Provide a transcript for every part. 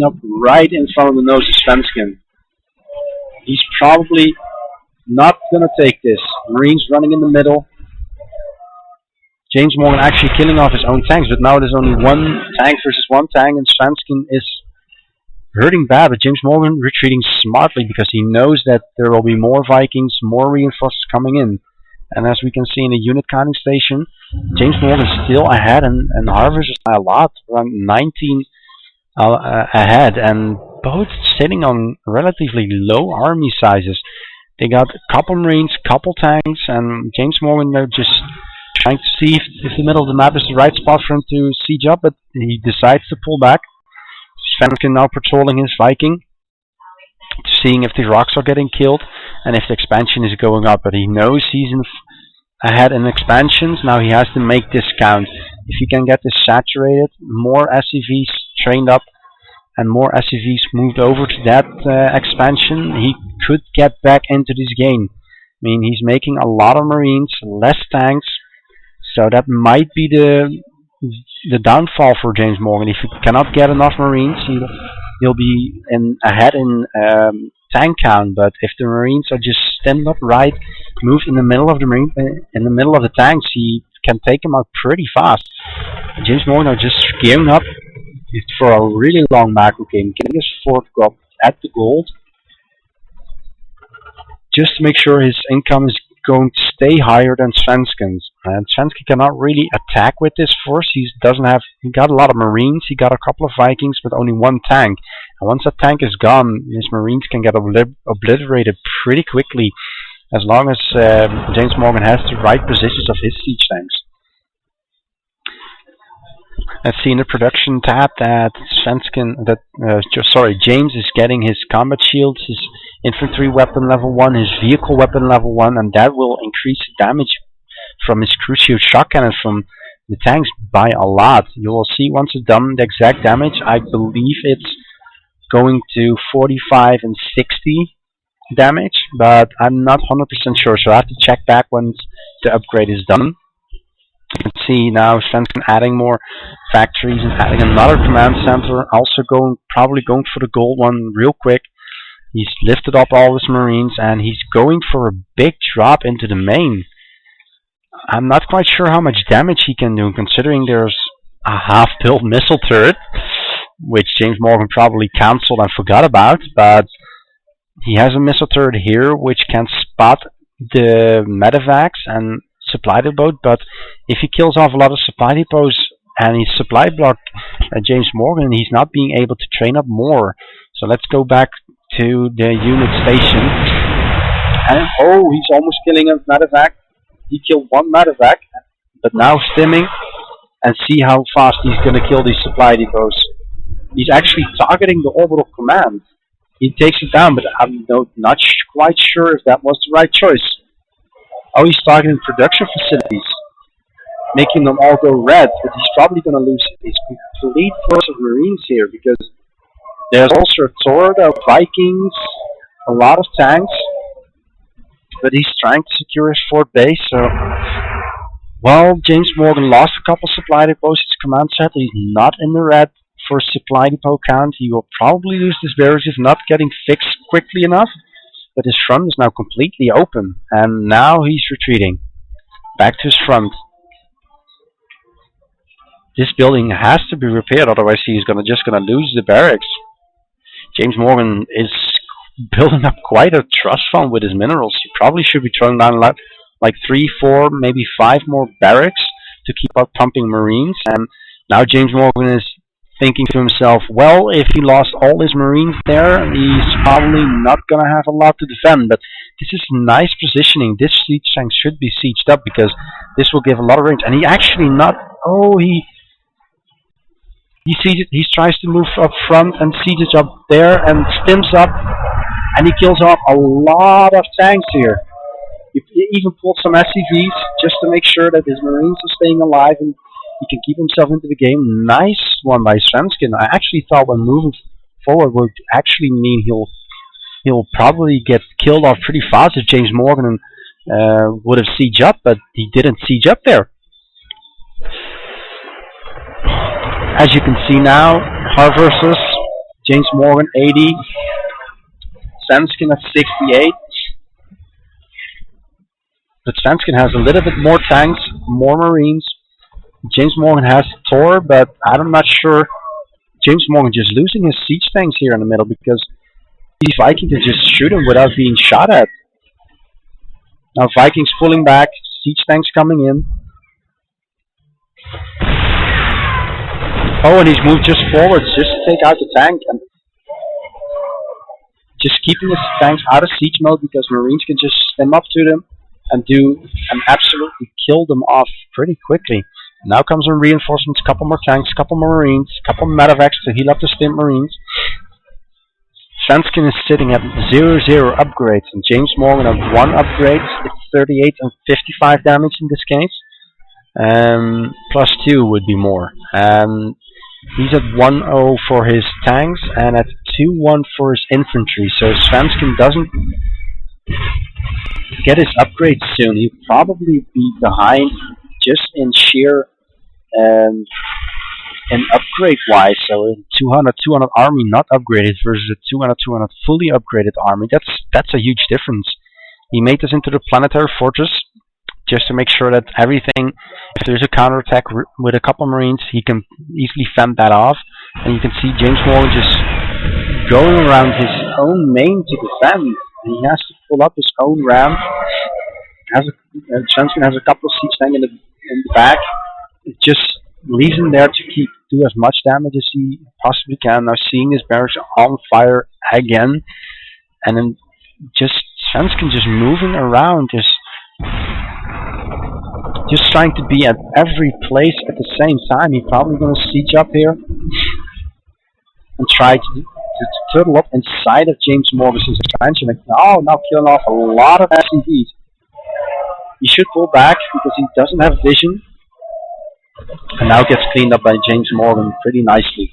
up right in front of the nose of Svensken. He's probably not going to take this. Marines running in the middle. Jamesmorgan actually killing off his own tanks, but now there's only one tank versus one tank, and Svensken is hurting bad, but Jamesmorgan retreating smartly because he knows that there will be more Vikings, more reinforcements coming in. And as we can see in the unit counting station, Jamesmorgan is still ahead, and Harvest is a lot, around 19 ahead, and both sitting on relatively low army sizes. They got a couple Marines, couple tanks, and Jamesmorgan, they're just trying to see if the middle of the map is the right spot for him to siege up, but he decides to pull back. Svensken now patrolling his Viking, seeing if the rocks are getting killed and if the expansion is going up, but he knows he's ahead in expansions. Now he has to make this count. If he can get this saturated, more SCVs trained up and more SCVs moved over to that expansion, he could get back into this game. I mean, he's making a lot of Marines, less tanks, so that might be the downfall for Jamesmorgan. If he cannot get enough Marines, he'll be ahead in tank count. But if the Marines are just stand up right, moved in the middle of the tanks, he can take them out pretty fast. Jamesmorgan are just gearing up for a really long macro game, getting his fourth go at the gold, just to make sure his income is going to stay higher than Svensken's. And Svensken cannot really attack with this force. He got a lot of Marines, he got a couple of Vikings, but only one tank. And once that tank is gone, his Marines can get obliterated pretty quickly, as long as Jamesmorgan has the right positions of his siege tanks. Let's see in the production tab that James is getting his combat shields, his infantry weapon level 1, his vehicle weapon level 1, and that will increase the damage from his crucial shock cannon from the tanks by a lot. You will see once it's done the exact damage. I believe it's going to 45 and 60 damage, but I'm not 100% sure, so I have to check back once the upgrade is done. You can see now Svensken adding more factories and adding another command center, also probably going for the gold one real quick. He's lifted up all his Marines and he's going for a big drop into the main. I'm not quite sure how much damage he can do, considering there's a half-built missile turret, which Jamesmorgan probably cancelled and forgot about, but he has a missile turret here which can spot the medevacs and supply depot, but if he kills off a lot of supply depots and he's supply block Jamesmorgan, he's not being able to train up more. So let's go back to the unit station, and he's almost killing a medevac. He killed one medevac, but now stimming, and see how fast he's going to kill these supply depots. He's actually targeting the orbital command. He takes it down, but I'm not quite sure if that was the right choice. He's targeting production facilities, making them all go red, but he's probably going to lose his complete force of Marines here, because there's also a Torda, Vikings, a lot of tanks, but he's trying to secure his fort base. So, well, Jamesmorgan lost a couple supply depots, his command center. He's not in the red for supply depot count. He will probably lose this barrage if not getting fixed quickly enough. But his front is now completely open, and now he's retreating back to his front. This building has to be repaired, otherwise he's just gonna lose the barracks. Jamesmorgan is building up quite a trust fund with his minerals. He probably should be throwing down like 3, 4, maybe 5 more barracks to keep up pumping Marines. And now Jamesmorgan is thinking to himself, well, if he lost all his Marines there, he's probably not going to have a lot to defend. But this is nice positioning. This siege tank should be sieged up, because this will give a lot of range. And he actually he tries to move up front and sieges up there and stims up, and he kills off a lot of tanks here. He even pulled some SCVs just to make sure that his Marines are staying alive and he can keep himself into the game. Nice one by Svensken. I actually thought when moving forward would actually mean he'll probably get killed off pretty fast if Jamesmorgan would have sieged up, but he didn't siege up there. As you can see now, Harversus, Jamesmorgan 80. Svensken at 68. But Svensken has a little bit more tanks, more Marines. Jamesmorgan has Thor, but I'm not sure. Jamesmorgan just losing his siege tanks here in the middle because these Vikings can just shoot him without being shot at. Now Vikings pulling back, siege tanks coming in. Oh, and he's moved just forwards just to take out the tank and just keeping his tanks out of siege mode because Marines can just stem up to them and absolutely kill them off pretty quickly. Now comes some reinforcements, couple more tanks, couple more Marines, couple medevacs to heal up the stint Marines. Svensken is sitting at 0-0 upgrades and Jamesmorgan at 1 upgrade. It's 38 and 55 damage in this case. Plus 2 would be more. He's at 1-0 for his tanks and at 2-1 for his infantry. So Svensken doesn't get his upgrades soon. He'll probably be behind just in sheer and upgrade wise. So in 200 army not upgraded versus a 200 fully upgraded army. That's a huge difference. He made this into the planetary fortress just to make sure that everything, if there's a counterattack with a couple Marines, he can easily fend that off. And you can see Jamesmorgan just going around his own main to defend. And he has to pull up his own ram. Svensken has a couple of siege tanks in the back. It just leaves him there to do as much damage as he possibly can. Now seeing his barracks on fire again, and then just Svensken just moving around, just trying to be at every place at the same time. He's probably going to siege up here and try to turtle up inside of Jamesmorgan's expansion. Now killing off a lot of SCVs. He should pull back because he doesn't have vision. And now gets cleaned up by Jamesmorgan pretty nicely.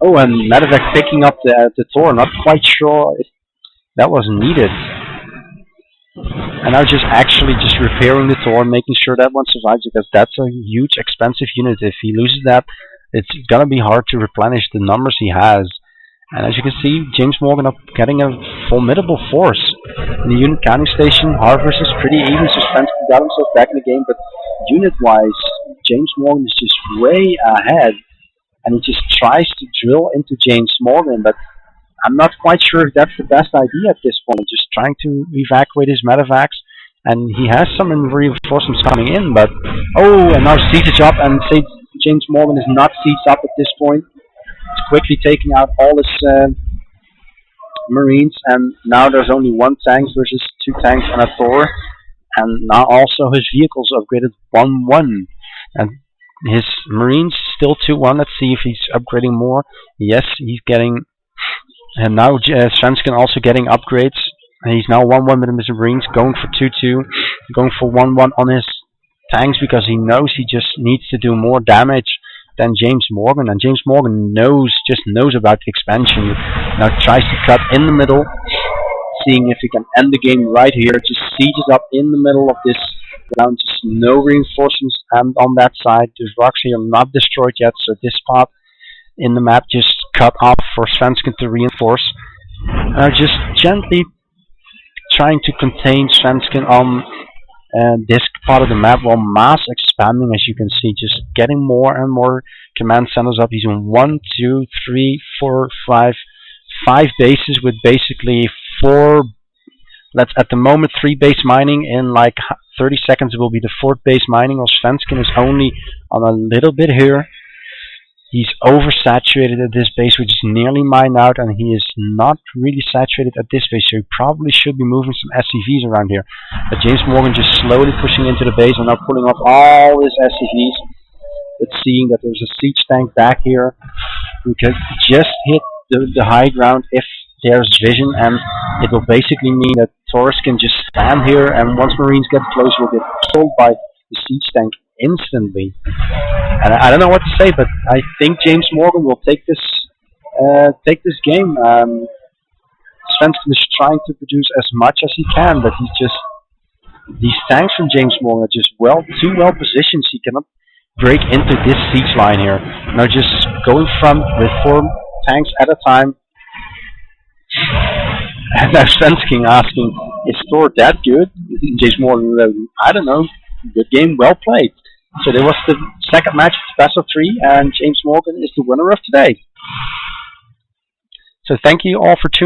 Oh, and medevac picking up the Thor. Not quite sure if that was needed. And now just repairing the Thor, making sure that one survives because that's a huge expensive unit. If he loses that, it's gonna be hard to replenish the numbers he has. And as you can see, Jamesmorgan up getting a formidable force. In the unit counting station, Harvest is pretty even, so Svensken got himself back in the game, but unit-wise, Jamesmorgan is just way ahead. And he just tries to drill into Jamesmorgan, but I'm not quite sure if that's the best idea at this point. Just trying to evacuate his medevacs, and he has some reinforcements coming in, but oh, and now siege up, and say Jamesmorgan is not sieged up at this point. It's quickly taking out all his Marines, and now there's only 1 tank versus 2 tanks and a Thor, and now also his vehicles upgraded 1-1, and his Marines still 2-1. Let's see if he's upgrading more. Yes, he's getting, and now Svensken also getting upgrades. And he's now 1-1 with his Marines, going for 2-2, going for 1-1 on his tanks because he knows he just needs to do more damage than Jamesmorgan, and Jamesmorgan knows about the expansion. Now tries to cut in the middle, seeing if he can end the game right here. Just sieges up in the middle of this ground, just no reinforcements on that side. The rocks here are not destroyed yet, so this spot in the map just cut off for Svensken to reinforce. Just gently trying to contain Svensken on this part of the map while mass expanding, as you can see, just getting more and more command centers up. He's in 1, 2, 3, 4, 5 bases with basically 4. Let's at the moment 3 base mining. In like 30 seconds it will be the 4th base mining. While Svensken is only on a little bit here. He's oversaturated at this base, which is nearly mined out, and he is not really saturated at this base, so he probably should be moving some SCVs around here. But Jamesmorgan just slowly pushing into the base and now pulling off all his SCVs. But seeing that there's a siege tank back here, we can just hit the high ground if there's vision, and it will basically mean that Taurus can just stand here, and once Marines get close, will get killed by the siege tank instantly. And I don't know what to say, but I think Jamesmorgan will take this game. Svensken is trying to produce as much as he can, but these tanks from Jamesmorgan are just too well positioned. He cannot break into this siege line here. Now just going from with 4 tanks at a time. And now Svensken asking, is Thor that good? Jamesmorgan, I don't know. Good game, well played. So there was the second match, best of 3, and Jamesmorgan is the winner of today. So thank you all for tuning in.